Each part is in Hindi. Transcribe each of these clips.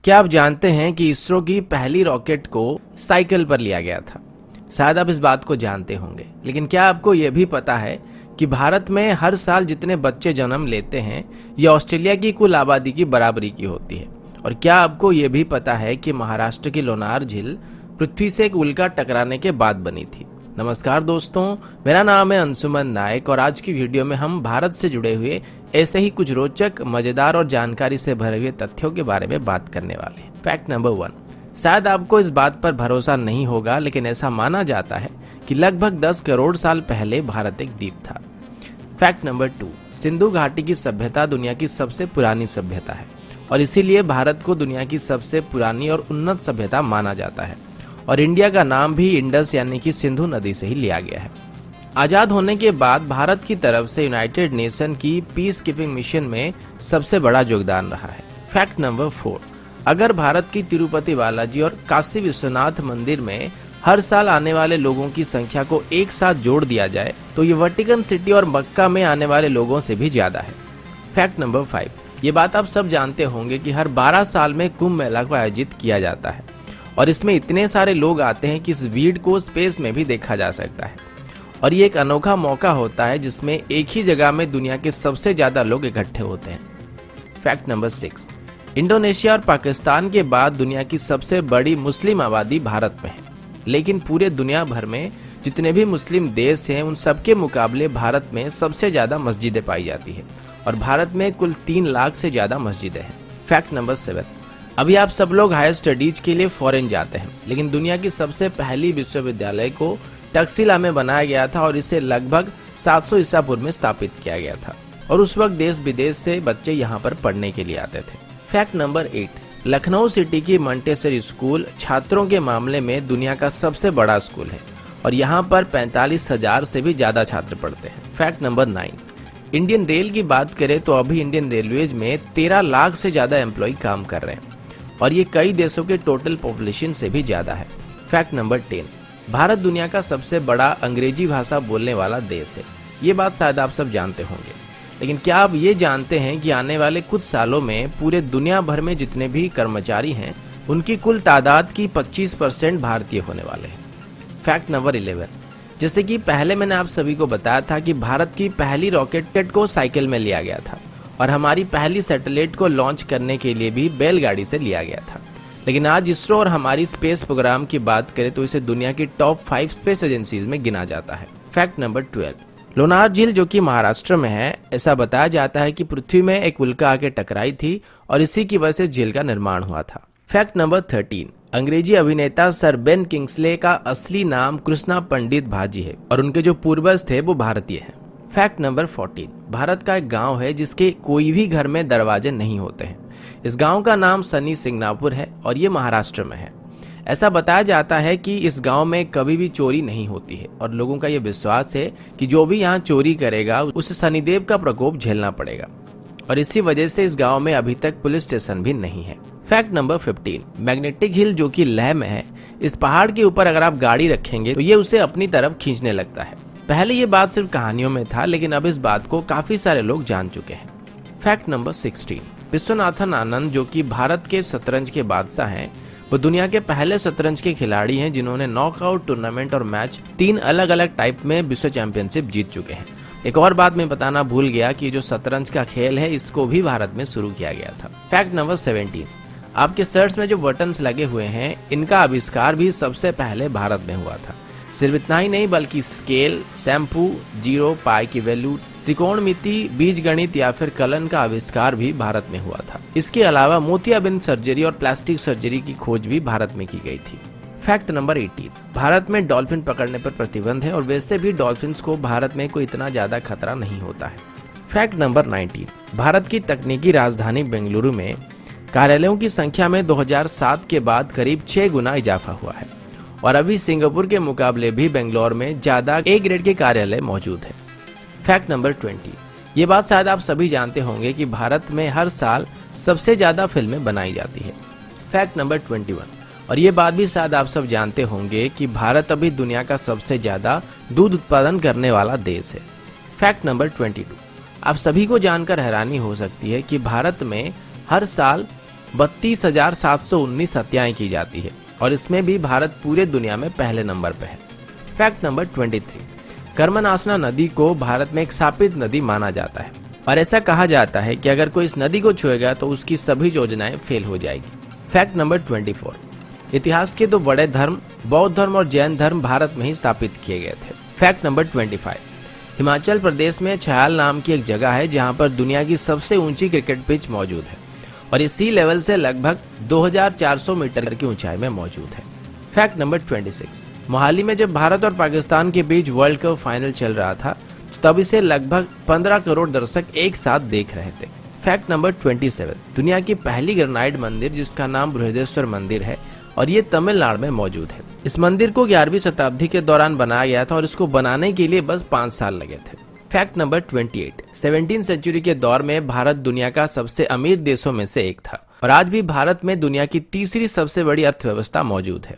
क्या आप जानते हैं कि इसरो की पहली रॉकेट को साइकिल पर लिया गया था? शायद आप इस बात को जानते होंगे, लेकिन क्या आपको यह भी पता है कि भारत में हर साल जितने बच्चे जन्म लेते हैं ये ऑस्ट्रेलिया की कुल आबादी की बराबरी की होती है। और क्या आपको यह भी पता है कि महाराष्ट्र की लोनार झील पृथ्वी से एक उल्का टकराने के बाद बनी थी? नमस्कार दोस्तों, मेरा नाम है अंशुमन नायक और आज की वीडियो में हम भारत से जुड़े हुए ऐसे ही कुछ रोचक, मजेदार और जानकारी से भरे हुए तथ्यों के बारे में बात करने वाले हैं। Fact number 1। शायद आपको इस बात पर भरोसा नहीं होगा, लेकिन ऐसा माना जाता है कि लगभग 10 करोड़ साल पहले भारत एक द्वीप था। Fact number 2। सिंधु घाटी की सभ्यता दुनिया की सबसे पुरानी सभ्यता है और इसीलिए भारत को दुनिया की सबसे पुरानी और उन्नत सभ्यता माना जाता है। और इंडिया का नाम भी इंडस यानी कि सिंधु नदी से ही लिया गया है। आजाद होने के बाद भारत की तरफ से यूनाइटेड नेशन की पीस कीपिंग मिशन में सबसे बड़ा योगदान रहा है। Fact number 4। अगर भारत की तिरुपति बालाजी और काशी विश्वनाथ मंदिर में हर साल आने वाले लोगों की संख्या को एक साथ जोड़ दिया जाए तो ये वेटिकन सिटी और मक्का में आने वाले लोगों से भी ज्यादा है। Fact number 5। ये बात आप सब जानते होंगे कि हर 12 साल में कुंभ मेला को आयोजित किया जाता है और इसमें इतने सारे लोग आते हैं कि इस भीड़ को स्पेस में भी देखा जा सकता है। और ये एक अनोखा मौका होता है जिसमें एक ही जगह में दुनिया के सबसे ज्यादा लोग इकट्ठे होते हैं। Fact number 6। इंडोनेशिया और पाकिस्तान के बाद दुनिया की सबसे बड़ी मुस्लिम आबादी भारत में है, लेकिन पूरे दुनिया भर में जितने भी मुस्लिम देश हैं उन सबके मुकाबले भारत में सबसे ज्यादा मस्जिदें पाई जाती है और भारत में कुल 3 लाख से ज्यादा मस्जिदें हैं। Fact number 7। अभी आप सब लोग हायर स्टडीज के लिए फॉरेन जाते हैं, लेकिन दुनिया की सबसे पहली विश्वविद्यालय को तक्षशिला में बनाया गया था और इसे लगभग 700 ईसा पूर्व में स्थापित किया गया था और उस वक्त देश विदेश से बच्चे यहाँ पर पढ़ने के लिए आते थे। Fact number 8। लखनऊ सिटी की मंटेसरी स्कूल छात्रों के मामले में दुनिया का सबसे बड़ा स्कूल है और यहाँ पर 45,000 से भी ज्यादा छात्र पढ़ते हैं। Fact number 9। इंडियन रेल की बात करें तो अभी इंडियन रेलवेज में 13 लाख से ज्यादा एम्प्लॉय काम कर रहे हैं और ये कई देशों के टोटल पॉपुलेशन से भी ज्यादा है। Fact number 10। भारत दुनिया का सबसे बड़ा अंग्रेजी भाषा बोलने वाला देश है। ये बात शायद आप सब जानते होंगे, लेकिन क्या आप ये जानते हैं कि आने वाले कुछ सालों में पूरे दुनिया भर में जितने भी कर्मचारी हैं उनकी कुल तादाद की 25% भारतीय होने वाले हैं। Fact number 11। जैसे कि पहले मैंने आप सभी को बताया था कि भारत की पहली रॉकेट को साइकिल में लिया गया था और हमारी पहली सैटेलाइट को लॉन्च करने के लिए भी बैलगाड़ी से लिया गया था, लेकिन आज इसरो और हमारी स्पेस प्रोग्राम की बात करें तो इसे दुनिया की टॉप 5 स्पेस एजेंसीज में गिना जाता है। Fact number 12। लोनार झील जो कि महाराष्ट्र में है, ऐसा बताया जाता है कि पृथ्वी में एक उल्का आके टकराई थी और इसी की वजह से झील का निर्माण हुआ था। Fact number 13। अंग्रेजी अभिनेता सर बेन किंग्सले का असली नाम कृष्णा पंडित भाजी है और उनके जो पूर्वज थे वो भारतीय हैं। Fact number 14। भारत का एक गांव है जिसके कोई भी घर में दरवाजे नहीं होते हैं। इस गांव का नाम सनी सिंगनापुर है और ये महाराष्ट्र में है। ऐसा बताया जाता है कि इस गांव में कभी भी चोरी नहीं होती है और लोगों का ये विश्वास है कि जो भी यहाँ चोरी करेगा उसे शनिदेव का प्रकोप झेलना पड़ेगा और इसी वजह से इस गांव में अभी तक पुलिस स्टेशन भी नहीं है। Fact number 15। मैग्नेटिक हिल जो कि लेह में है, इस पहाड़ के ऊपर अगर आप गाड़ी रखेंगे तो ये उसे अपनी तरफ खींचने लगता है। पहले ये बात सिर्फ कहानियों में था, लेकिन अब इस बात को काफी सारे लोग जान चुके हैं। Fact number 16। विश्वनाथन आनंद जो कि भारत के शतरंज के बादशाह हैं, वो दुनिया के पहले शतरंज के खिलाड़ी हैं जिन्होंने नॉकआउट टूर्नामेंट और मैच 3 अलग अलग टाइप में विश्व चैंपियनशिप जीत चुके हैं। एक और बात मैं बताना भूल गया कि जो शतरंज का खेल है इसको भी भारत में शुरू किया गया था। Fact number 17। आपके शर्ट्स में जो बटन्स लगे हुए हैं इनका आविष्कार भी सबसे पहले भारत में हुआ था। सिर्फ इतना ही नहीं बल्कि स्केल, शैम्पू, जीरो, पाई की वैल्यू, त्रिकोणमिति, बीजगणित या फिर कलन का आविष्कार भी भारत में हुआ था। इसके अलावा मोतियाबिंद सर्जरी और प्लास्टिक सर्जरी की खोज भी भारत में की गई थी। Fact number 18। भारत में डॉल्फिन पकड़ने पर प्रतिबंध है और वैसे भी डॉल्फिन्स को भारत में कोई इतना ज्यादा खतरा नहीं होता है। Fact number 19। भारत की तकनीकी राजधानी बेंगलुरु में कार्यालयों की संख्या में 2007 के बाद करीब 6 गुना इजाफा हुआ है और अभी सिंगापुर के मुकाबले भी बेंगलोर में ज्यादा ए ग्रेड के कार्यालय मौजूद है। Fact number 20। ये बात शायद आप सभी जानते होंगे कि भारत में हर साल सबसे ज्यादा फिल्में बनाई जाती है। Fact number 21। और ये बात भी शायद आप सब जानते होंगे कि भारत अभी दुनिया का सबसे ज्यादा दूध उत्पादन करने वाला देश है। Fact number 22। आप सभी को जानकर हैरानी हो सकती है कि भारत में हर साल 32,719 हत्याएं की जाती है और इसमें भी भारत पूरे दुनिया में पहले नंबर पर है। फैक्ट नंबर 23, कर्मनासना नदी को भारत में एक शापित नदी माना जाता है और ऐसा कहा जाता है कि अगर कोई इस नदी को छुएगा तो उसकी सभी योजनाएं फेल हो जाएगी। फैक्ट नंबर 24, इतिहास के दो बड़े धर्म बौद्ध धर्म और जैन धर्म भारत में ही स्थापित किए गए थे। फैक्ट नंबर 25, हिमाचल प्रदेश में छयाल नाम की एक जगह है जहां पर दुनिया की सबसे ऊंची क्रिकेट पिच मौजूद है और ये सी लेवल से लगभग 2400 मीटर की ऊंचाई में मौजूद है। फैक्ट नंबर 26, मोहाली में जब भारत और पाकिस्तान के बीच वर्ल्ड कप फाइनल चल रहा था तब इसे लगभग 15 करोड़ दर्शक एक साथ देख रहे थे। फैक्ट नंबर 27, दुनिया की पहली ग्रेनाइट मंदिर जिसका नाम बृहदेश्वर मंदिर है और ये तमिलनाडु में मौजूद है। इस मंदिर को 11वीं शताब्दी के दौरान बनाया गया था और इसको बनाने के लिए बस 5 साल लगे थे। फैक्ट नंबर 28, 17वीं सेंचुरी के दौर में भारत दुनिया का सबसे अमीर देशों में से एक था और आज भी भारत में दुनिया की तीसरी सबसे बड़ी अर्थव्यवस्था मौजूद है।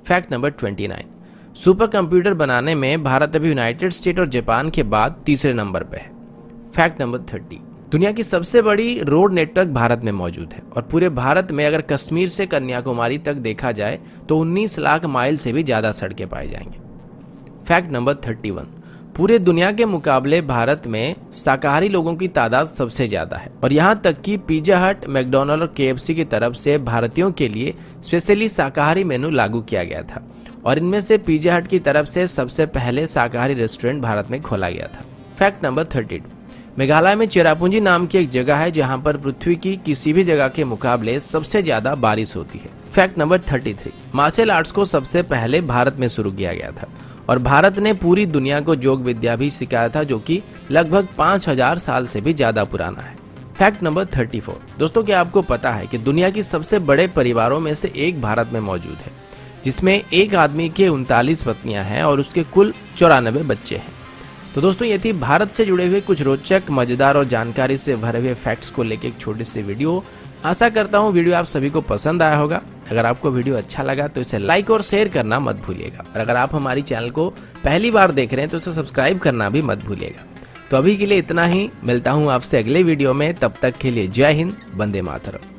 फैक्ट नंबर 29, सुपर कंप्यूटर बनाने में भारत अभी यूनाइटेड स्टेट और जापान के बाद तीसरे नंबर पे है। फैक्ट नंबर 30, दुनिया की सबसे बड़ी रोड नेटवर्क भारत में मौजूद है और पूरे भारत में अगर कश्मीर से कन्याकुमारी तक देखा जाए तो 19 लाख माइल से भी ज्यादा सड़कें पाई जाएंगे। फैक्ट नंबर 31, पूरे दुनिया के मुकाबले भारत में शाकाहारी लोगों की तादाद सबसे ज्यादा है और यहाँ तक कि पिज्जा हट, मैकडॉनल्ड और KFC की तरफ से भारतीयों के लिए स्पेशली शाकाहारी मेनू लागू किया गया था और इनमें से पिज्जा हट की तरफ से सबसे पहले शाकाहारी रेस्टोरेंट भारत में खोला गया था। फैक्ट नंबर 32, मेघालय में चेरापूंजी नाम की एक जगह है जहां पर पृथ्वी की किसी भी जगह के मुकाबले सबसे ज्यादा बारिश होती है। फैक्ट नंबर 33, मार्शल आर्ट्स को सबसे पहले भारत में शुरू किया गया था और भारत ने पूरी दुनिया को योग विद्या भी सिखाया था जो कि लगभग 5000 साल से भी ज्यादा पुराना है। फैक्ट नंबर 34, दोस्तों क्या आपको पता है कि दुनिया की सबसे बड़े परिवारों में से एक भारत में मौजूद है जिसमें एक आदमी के 39 पत्नियां हैं और उसके कुल 94 बच्चे हैं। तो दोस्तों ये थी भारत से जुड़े हुए कुछ रोचक, मजेदार और जानकारी से भरे हुए फैक्ट्स को लेकर एक छोटी सी वीडियो। आशा करता हूँ वीडियो आप सभी को पसंद आया होगा। अगर आपको वीडियो अच्छा लगा तो इसे लाइक और शेयर करना मत भूलिएगा और अगर आप हमारी चैनल को पहली बार देख रहे हैं तो इसे सब्सक्राइब करना भी मत भूलिएगा। तो अभी के लिए इतना ही, मिलता हूँ आपसे अगले वीडियो में, तब तक के लिए जय हिंद, वंदे मातरम।